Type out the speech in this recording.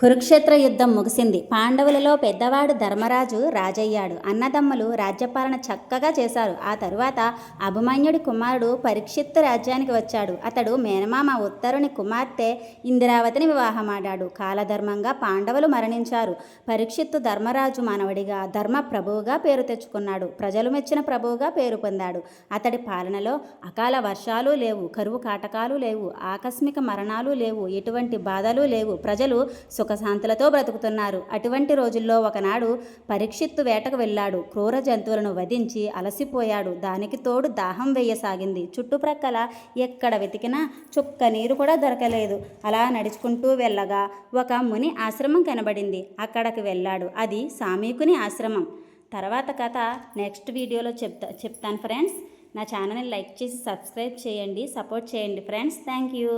కురుక్షేత్ర యుద్ధం ముగిసింది. పాండవులలో పెద్దవాడు ధర్మరాజు రాజయ్యాడు. అన్నదమ్ములు రాజ్యపాలన చక్కగా చేశారు. ఆ తరువాత అభిమన్యుడి కుమారుడు పరీక్షిత్తు రాజ్యానికి వచ్చాడు. అతడు మేనమామ ఉత్తరుని కుమార్తె ఇందిరావతిని వివాహమాడాడు. కాలధర్మంగా పాండవులు మరణించారు. పరీక్షిత్తు ధర్మరాజు మనవడిగా ధర్మ ప్రభువుగా పేరు తెచ్చుకున్నాడు. ప్రజలు మెచ్చిన ప్రభువుగా పేరు పొందాడు. అతడి పాలనలో అకాల వర్షాలు లేవు, కరువు కాటకాలు లేవు, ఆకస్మిక మరణాలు లేవు, ఎటువంటి బాధలు లేవు. ప్రజలు సుఖశాంతులతో బ్రతుకుతున్నారు. అటువంటి రోజుల్లో ఒకనాడు పరీక్షిత్తు వేటకు వెళ్ళాడు. క్రూర జంతువులను వధించి అలసిపోయాడు. దానికి తోడు దాహం వేయసాగింది. చుట్టుప్రక్కల ఎక్కడ వెతికినా చుక్క నీరు కూడా దొరకలేదు. అలా నడుచుకుంటూ వెళ్ళగా ఒక ముని ఆశ్రమం కనబడింది. అక్కడికి వెళ్ళాడు. అది సామీకుని ఆశ్రమం. తర్వాత కథ నెక్స్ట్ వీడియోలో చెప్తాను ఫ్రెండ్స్. నా ఛానల్ని లైక్ చేసి సబ్స్క్రైబ్ చేయండి, సపోర్ట్ చేయండి ఫ్రెండ్స్. Thank you.